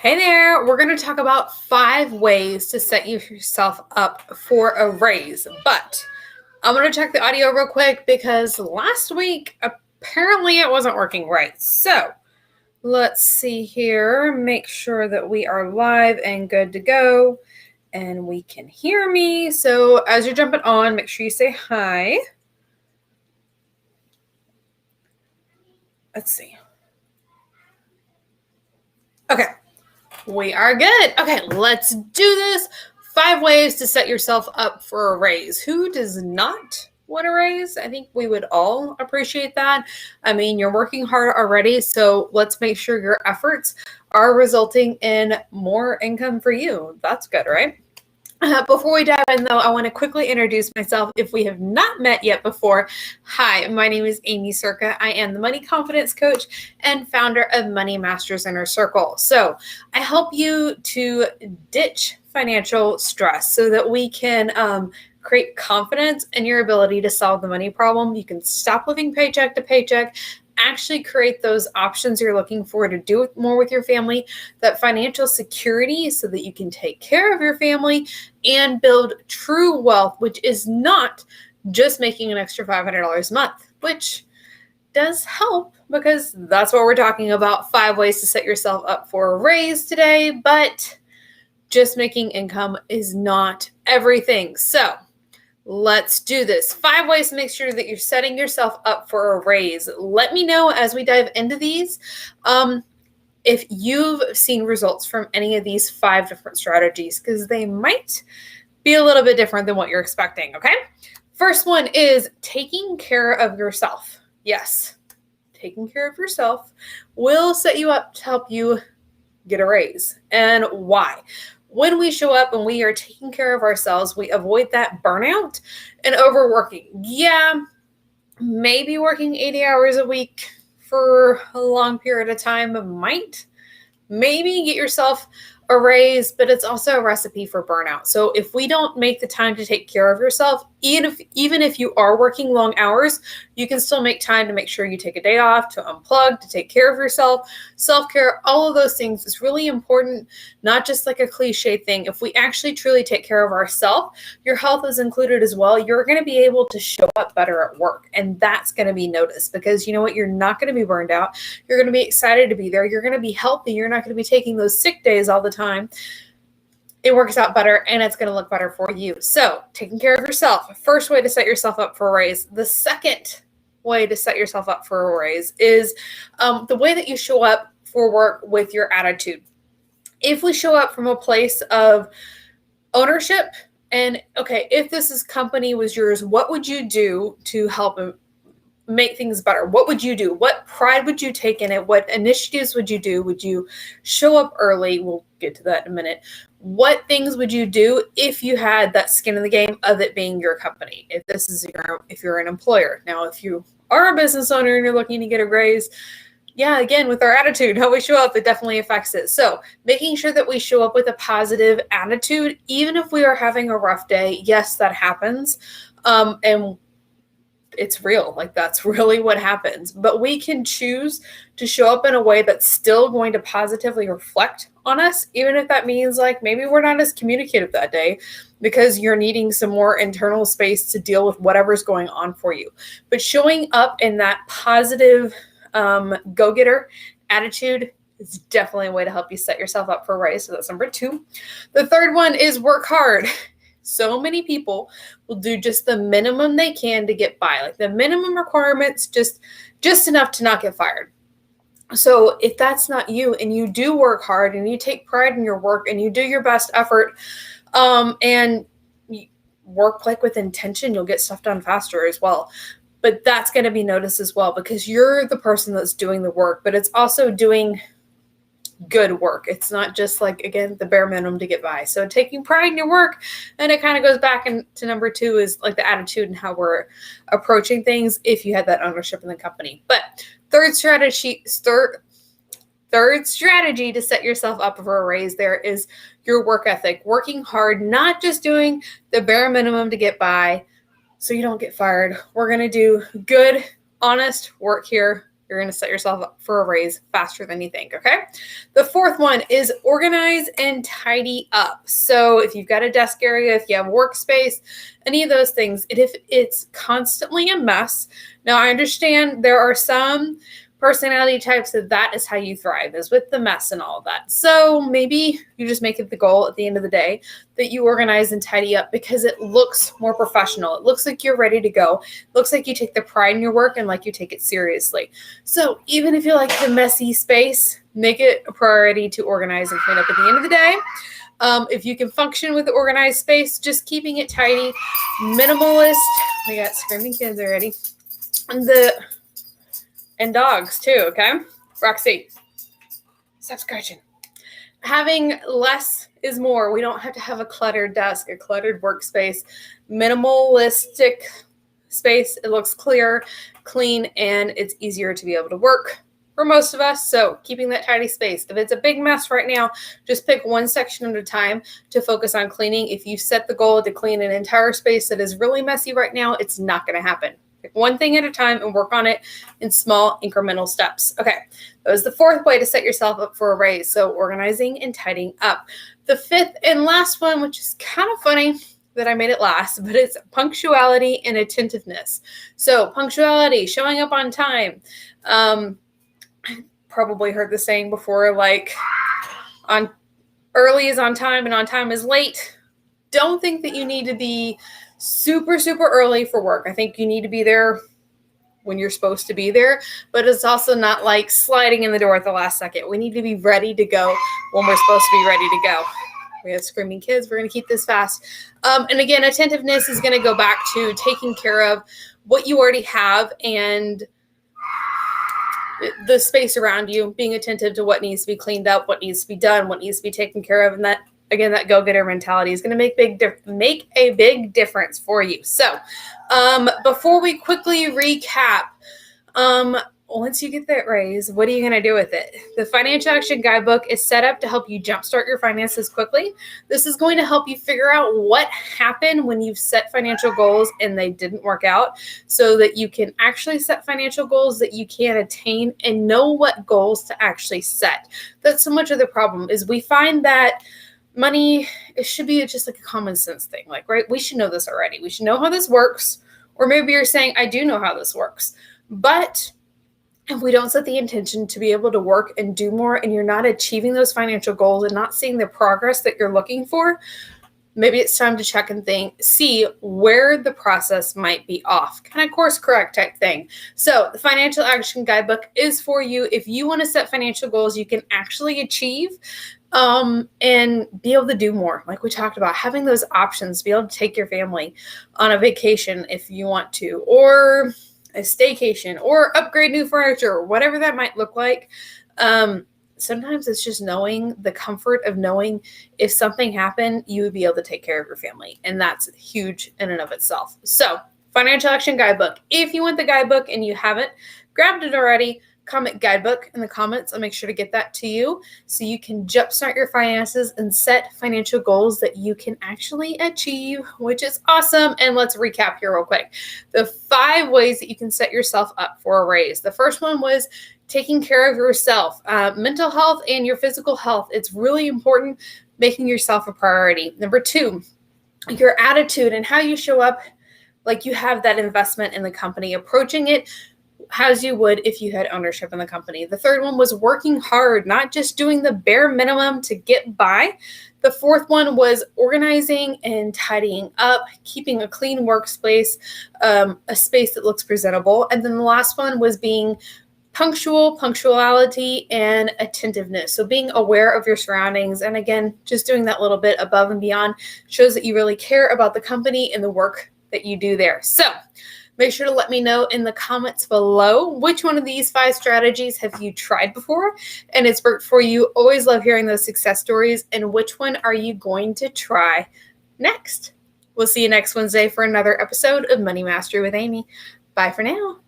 Hey there, we're going to talk about 5 ways to set yourself up for a raise. But I'm going to check the audio real quick because last week, apparently it wasn't working right. So let's see here, make sure that we are live and good to go and we can hear me. So as you're jumping on, make sure you say hi. Let's see. Okay. We are good. Okay, let's do this. 5 ways to set yourself up for a raise. Who does not want a raise? I think we would all appreciate that. I mean, you're working hard already, so let's make sure your efforts are resulting in more income for you. That's good, right? Before we dive in, though, I want to quickly introduce myself if we have not met yet before. Hi, my name is Aimee Circa. I am the Money Confidence Coach and founder of Money Masters Inner Circle. So I help you to ditch financial stress so that we can create confidence in your ability to solve the money problem. You can stop living paycheck to paycheck, actually create those options you're looking for to do more with your family, that financial security so that you can take care of your family and build true wealth, which is not just making an extra $500 a month, which does help because that's what we're talking about. 5 ways to set yourself up for a raise today, but just making income is not everything. So let's do this. 5 ways to make sure that you're setting yourself up for a raise. Let me know as we dive into these if you've seen results from any of these 5 different strategies, because they might be a little bit different than what you're expecting, okay? First one is taking care of yourself. Yes, taking care of yourself will set you up to help you get a raise. And why? When we show up and we are taking care of ourselves, we avoid that burnout and overworking. Yeah, maybe working 80 hours a week for a long period of time might maybe get yourself a raise, but it's also a recipe for burnout. So if we don't make the time to take care of yourself, even if you are working long hours, you can still make time to make sure you take a day off, to unplug, to take care of yourself. Self-care, all of those things is really important, not just like a cliche thing. If we actually truly take care of ourselves, your health is included as well. You're going to be able to show up better at work, and that's going to be noticed because you know what? You're not going to be burned out. You're going to be excited to be there. You're going to be healthy. You're not going to be taking those sick days all the time. It works out better and it's going to look better for you. So taking care of yourself, first way to set yourself up for a raise. The second way to set yourself up for a raise is the way that you show up for work with your attitude. If we show up from a place of ownership and, okay, if this company was yours, what would you do to help make things better? What would you do? What pride would you take in it? What initiatives would you do? Would you show up early? We'll get to that in a minute. What things would you do if you had that skin in the game of it being your company? If you're an employer. Now, if you are a business owner and you're looking to get a raise, yeah, again, with our attitude, how we show up, it definitely affects it. So making sure that we show up with a positive attitude, even if we are having a rough day. Yes, that happens. And it's real. Like, that's really what happens. But we can choose to show up in a way that's still going to positively reflect on us, even if that means like maybe we're not as communicative that day because you're needing some more internal space to deal with whatever's going on for you. But showing up in that positive go-getter attitude is definitely a way to help you set yourself up for a raise. So that's number 2. The third one is work hard. So many people will do just the minimum they can to get by, like the minimum requirements, just enough to not get fired. So if that's not you and you do work hard and you take pride in your work and you do your best effort and you work like with intention, you'll get stuff done faster as well. But that's going to be noticed as well because you're the person that's doing the work, but it's also doing good work. It's not just like, again, the bare minimum to get by. So taking pride in your work, and it kind of goes back into number 2 is like the attitude and how we're approaching things if you had that ownership in the company. But third strategy to set yourself up for a raise there is your work ethic. Working hard, not just doing the bare minimum to get by so you don't get fired. We're going to do good, honest work here you're going to set yourself up for a raise faster than you think, okay? The fourth one is organize and tidy up. So if you've got a desk area, if you have workspace, any of those things, if it's constantly a mess. Now, I understand there are some personality types that is how you thrive, is with the mess and all of that. So maybe you just make it the goal at the end of the day that you organize and tidy up because it looks more professional. It looks like you're ready to go. It looks like you take the pride in your work and like you take it seriously. So even if you like the messy space, make it a priority to organize and clean up at the end of the day. If you can function with the organized space, just keeping it tidy, minimalist. We got screaming kids already. And dogs too, okay? Roxy, stop scratching. Having less is more. We don't have to have a cluttered desk, a cluttered workspace, minimalistic space. It looks clear, clean, and it's easier to be able to work for most of us. So keeping that tidy space. If it's a big mess right now, just pick one section at a time to focus on cleaning. If you set the goal to clean an entire space that is really messy right now, it's not going to happen. Pick one thing at a time and work on it in small incremental steps. Okay, that was the fourth way to set yourself up for a raise. So organizing and tidying up. The fifth and last one, which is kind of funny that I made it last, but it's punctuality and attentiveness. So punctuality, showing up on time. Probably heard the saying before, like on early is on time and on time is late. Don't think that you need to be super, super early for work. I think you need to be there when you're supposed to be there, but it's also not like sliding in the door at the last second. We need to be ready to go when we're supposed to be ready to go. We have screaming kids. We're going to keep this fast. And again, attentiveness is going to go back to taking care of what you already have and the space around you, being attentive to what needs to be cleaned up, what needs to be done, what needs to be taken care of. And that, again, that go-getter mentality is going to make a big difference for you. So before we quickly recap, once you get that raise, what are you going to do with it? The Financial Action Guidebook is set up to help you jumpstart your finances quickly. This is going to help you figure out what happened when you've set financial goals and they didn't work out, so that you can actually set financial goals that you can attain and know what goals to actually set. That's so much of the problem, is we find that money, it should be just like a common sense thing. Like, right, we should know this already. We should know how this works. Or maybe you're saying, I do know how this works. But if we don't set the intention to be able to work and do more, and you're not achieving those financial goals and not seeing the progress that you're looking for, maybe it's time to check and see where the process might be off. Kind of course correct type thing. So the Financial Action Guidebook is for you if you want to set financial goals you can actually achieve, and be able to do more. Like we talked about, having those options, be able to take your family on a vacation if you want to, or a staycation, or upgrade new furniture, or whatever that might look like. Sometimes it's just knowing the comfort of knowing if something happened, you would be able to take care of your family. And that's huge in and of itself. So Financial Action Guidebook. If you want the guidebook and you haven't grabbed it already, comment guidebook in the comments. I'll make sure to get that to you so you can jumpstart your finances and set financial goals that you can actually achieve, which is awesome. And let's recap here real quick. The 5 ways that you can set yourself up for a raise. The first one was taking care of yourself, mental health and your physical health. It's really important, making yourself a priority. Number 2, your attitude and how you show up, like you have that investment in the company, approaching it as you would if you had ownership in the company. The third one was working hard, not just doing the bare minimum to get by. The fourth one was organizing and tidying up, keeping a clean workspace, a space that looks presentable. And then the last one was being punctuality, and attentiveness. So being aware of your surroundings. And again, just doing that little bit above and beyond shows that you really care about the company and the work that you do there. So make sure to let me know in the comments below which one of these 5 strategies have you tried before and it's worked for you. Always love hearing those success stories. And which one are you going to try next? We'll see you next Wednesday for another episode of Money Mastery with Aimee. Bye for now.